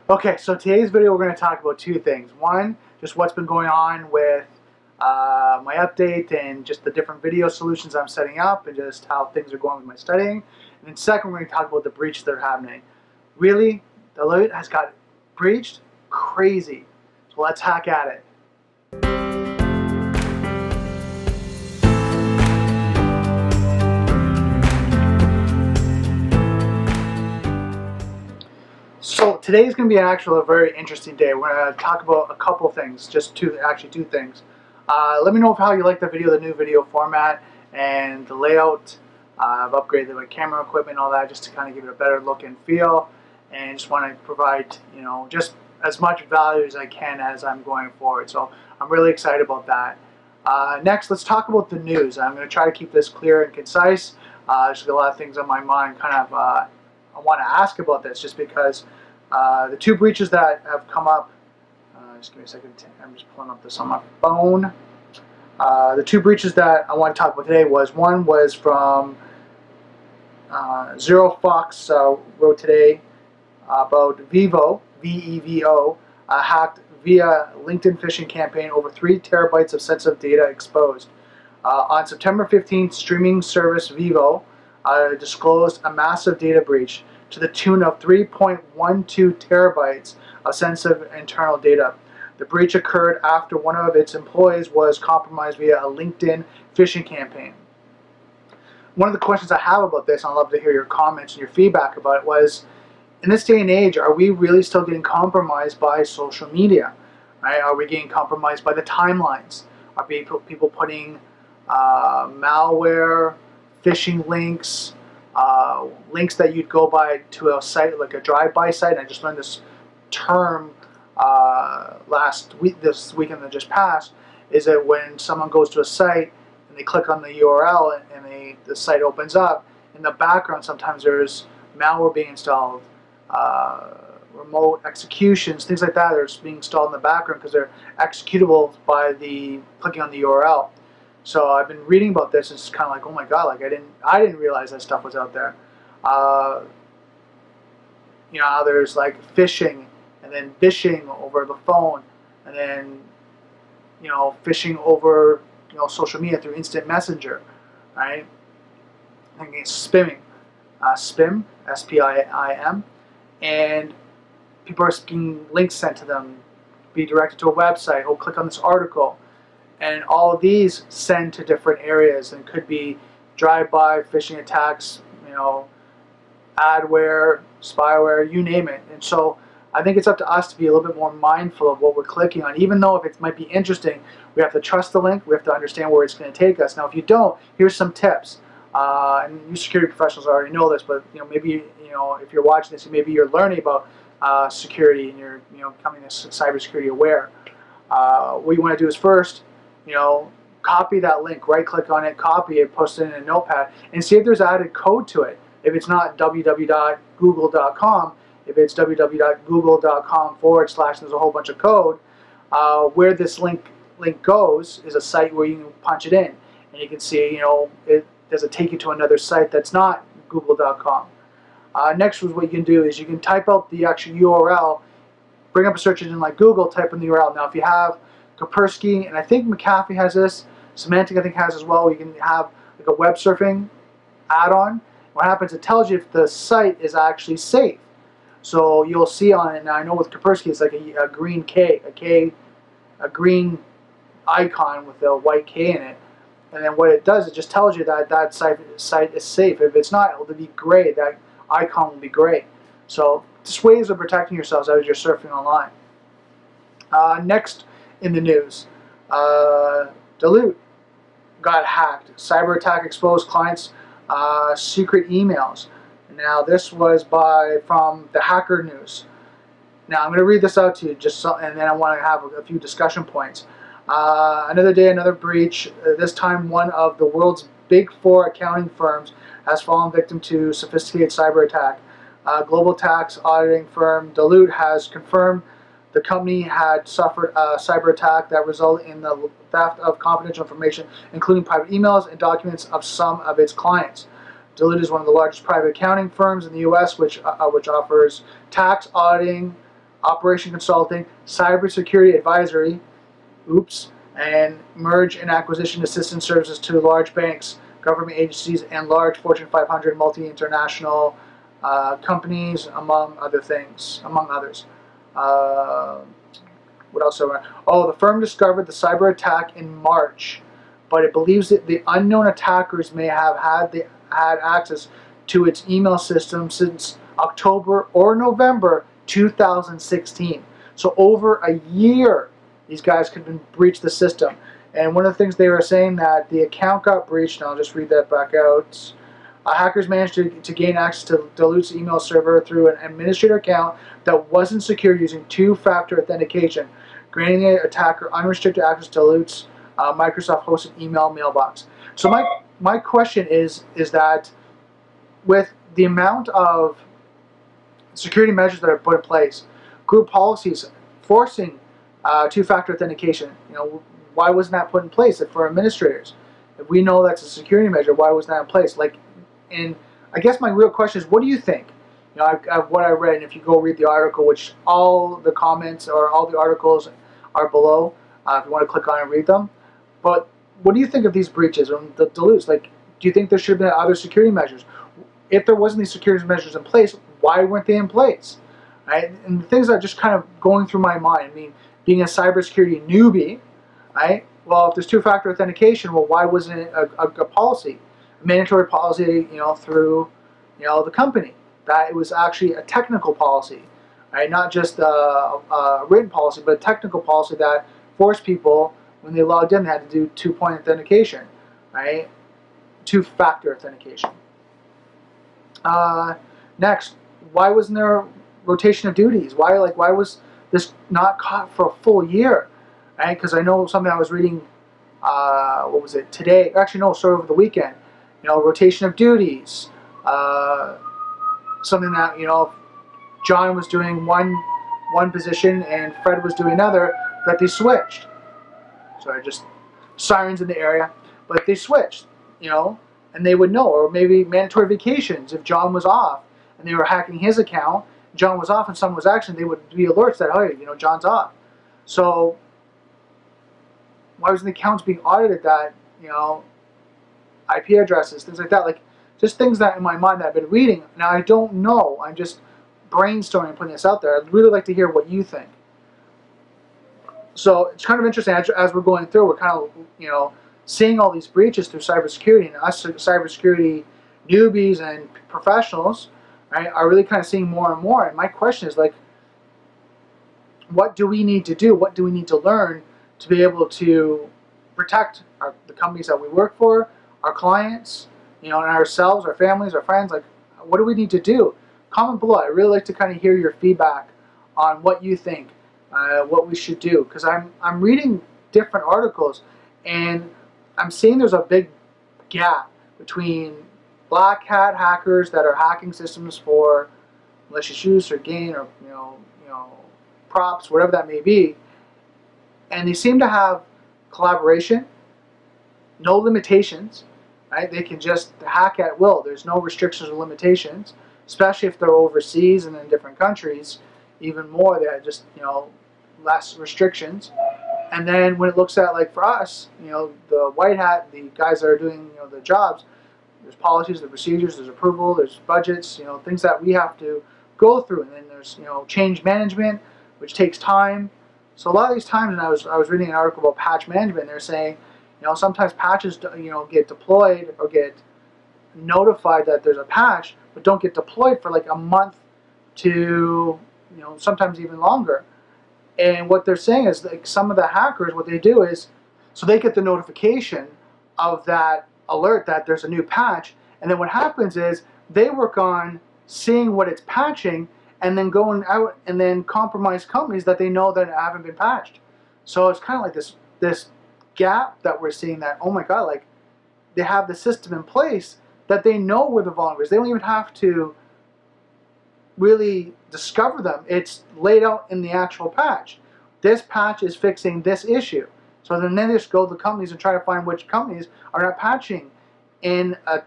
Okay, so today's video we're going to talk about two things. One, just what's been going on with my update and just the different video solutions I'm setting up and just how things are going with my studying. And then second, we're going to talk about the breaches that are happening. Really, Deloitte has got breached? Crazy. So let's hack at it. So today is going to be a very interesting day. We're going to talk about a couple things, just two things. Let me know how you like the new video format and the layout. I've upgraded my camera equipment and all that just to kind of give it a better look and feel, and just want to provide, just as much value as I can as I'm going forward. So I'm really excited about that. Next, let's talk about the news. I'm going to try to keep this clear and concise. There's a lot of things on my mind I want to ask about this just because the two breaches that have come up, just give me a second, I'm just pulling up this on my phone. The two breaches that I want to talk about today one was from Zero Fox wrote today about VEVO, VEVO, hacked via LinkedIn phishing campaign, over 3 terabytes of sensitive data exposed. On September 15th, streaming service VEVO disclosed a massive data breach to the tune of 3.12 terabytes of sensitive internal data. The breach occurred after one of its employees was compromised via a LinkedIn phishing campaign. One of the questions I have about this, and I'd love to hear your comments and your feedback about it, was, in this day and age, are we really still getting compromised by social media? Right? Are we getting compromised by the timelines? Are people putting malware, phishing links, links that you'd go by to a site like a drive-by site? And I just learned this term this weekend that just passed, is that when someone goes to a site and they click on the URL and the site opens up, in the background sometimes there's malware being installed, remote executions, things like that are being installed in the background because they're executable by clicking on the URL. So I've been reading about this. It's kind of like, oh my god, like I didn't realize that stuff was out there. How there's like phishing and then phishing over the phone, and then phishing over social media through instant messenger, right? I think it's spamming, SPIM, S-P-I-M, and people are getting links sent to them, be directed to a website. Oh, click on this article. And all of these send to different areas, and could be drive-by phishing attacks, adware, spyware, you name it. And so I think it's up to us to be a little bit more mindful of what we're clicking on. Even though if it might be interesting, we have to trust the link. We have to understand where it's going to take us. Now, if you don't, here's some tips. And you security professionals already know this, but maybe if you're watching this, maybe you're learning about security and you're becoming cybersecurity aware. What you want to do is first, copy that link, right click on it, copy it, post it in a notepad, and see if there's added code to it. If it's not www.google.com, if it's www.google.com / there's a whole bunch of code, where this link goes is a site where you can punch it in, and you can see, does it take you to another site that's not google.com. Next, what you can do is you can type out the actual URL, bring up a search engine like Google, type in the URL. Now, if you have Kaspersky, and I think McAfee has this, Symantec I think has as well, you can have like a web surfing add-on. What happens, it tells you if the site is actually safe. So you'll see on it, now I know with Kaspersky it's like a green a green icon with a white K in it. And then what it does, it just tells you that that site is safe. If it's not, it'll be gray. That icon will be gray. So just ways of protecting yourselves as you're surfing online. Next in the news, Deloitte got hacked. Cyberattack exposed clients' secret emails. Now this was from the Hacker News. Now I'm going to read this out to you and then I want to have a few discussion points. Another day, another breach. This time one of the world's big 4 accounting firms has fallen victim to sophisticated cyber attack. Global tax auditing firm Deloitte has confirmed the company had suffered a cyber attack that resulted in the theft of confidential information, including private emails and documents of some of its clients. Deloitte is one of the largest private accounting firms in the U.S., which offers tax auditing, operation consulting, cybersecurity advisory, and merge and acquisition assistance services to large banks, government agencies, and large Fortune 500 multinational companies, among others. What else? The firm discovered the cyber attack in March, but it believes that the unknown attackers may have had access to its email system since October or November 2016. So over a year, these guys could have breached the system. And one of the things they were saying that the account got breached, and I'll just read that back out. Hackers managed to gain access to Deloitte's email server through an administrator account that wasn't secure using two-factor authentication, granting the attacker unrestricted access to Deloitte's Microsoft-hosted email mailbox. So my question is that with the amount of security measures that are put in place, group policies forcing two-factor authentication, why wasn't that put in place for administrators? If we know that's a security measure, why wasn't that in place? And I guess my real question is, what do you think? What I read, and if you go read the article, which all the comments or all the articles are below, if you want to click on and read them. But what do you think of these breaches or the Deloitte? Do you think there should have been other security measures? If there wasn't these security measures in place, why weren't they in place? Right? And the things that are just kind of going through my mind. I mean, being a cybersecurity newbie, right? Well, if there's two-factor authentication, well, why wasn't it a policy, a mandatory policy, through, the company? That it was actually a technical policy, right? Not just a written policy, but a technical policy that forced people, when they logged in, they had to do two-point authentication, right? Two-factor authentication. Next, why wasn't there a rotation of duties? Why was this not caught for a full year? Right? Because I know something I was reading, what was it, today? Actually, no, sort of over the weekend. Rotation of duties. Something that, John was doing one position and Fred was doing another, that they switched. Sorry, just sirens in the area. But they switched, and they would know. Or maybe mandatory vacations. If John was off and they were hacking his account, John was off and someone was actually, they would be alerts that, hey, John's off. So why wasn't the accounts being audited that, IP addresses, things like that, just things that in my mind that I've been reading. Now I don't know, I'm just brainstorming and putting this out there. I'd really like to hear what you think. So it's kind of interesting as we're going through, we're kind of, seeing all these breaches through cybersecurity, and us cybersecurity newbies and professionals, right, are really kind of seeing more and more. And my question is, what do we need to do? What do we need to learn to be able to protect the companies that we work for, our clients, and ourselves, our families, our friends? What do we need to do? Comment below. I'd really like to kind of hear your feedback on what you think, what we should do. Because I'm reading different articles, and I'm seeing there's a big gap between black hat hackers that are hacking systems for malicious use or gain or props, whatever that may be, and they seem to have collaboration, no limitations, right? They can just hack at will. There's no restrictions or limitations, especially if they're overseas and in different countries. Even more, they have just less restrictions. And then when it looks at for us, the white hat, the guys that are doing the jobs, there's policies, there's procedures, there's approval, there's budgets, things that we have to go through. And then there's change management, which takes time. So a lot of these times, and I was reading an article about patch management, and they're saying, sometimes patches get deployed or get notified that there's a patch, but don't get deployed for a month to sometimes even longer. And what they're saying is some of the hackers, what they do is, so they get the notification of that alert that there's a new patch, and then what happens is they work on seeing what it's patching and then going out and then compromise companies that they know that haven't been patched. So it's kind of this gap that we're seeing that, oh my God, they have the system in place that they know where the vulnerabilities. They don't even have to really discover them. It's laid out in the actual patch. This patch is fixing this issue. So then they just go to the companies and try to find which companies are not patching in a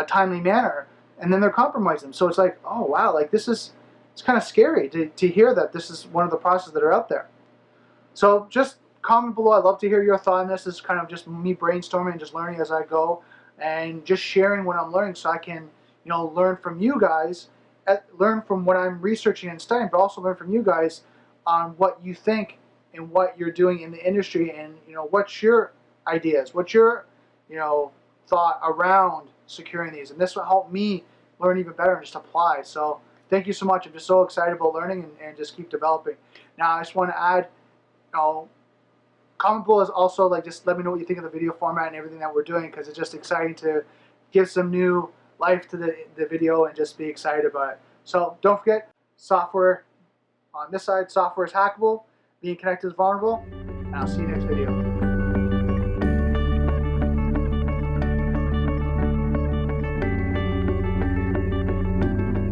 timely manner, and then they're compromising them. So it's oh wow, this is it's kind of scary to hear that this is one of the processes that are out there. So just comment below. I'd love to hear your thought on this. This is kind of just me brainstorming and just learning as I go, and just sharing what I'm learning so I can, you know, learn from you guys, learn from what I'm researching and studying, but also learn from you guys on what you think and what you're doing in the industry, and, you know, what's your ideas, what's your, you know, thought around securing these, and this will help me learn even better and just apply. So thank you so much. I'm just so excited about learning and just keep developing. Now I just want to add, you know, comment below is also like, just let me know what you think of the video format and everything that we're doing, because it's just exciting to give some new life to the video and just be excited about it. So don't forget, software on this side, software is hackable, being connected is vulnerable, and I'll see you next video.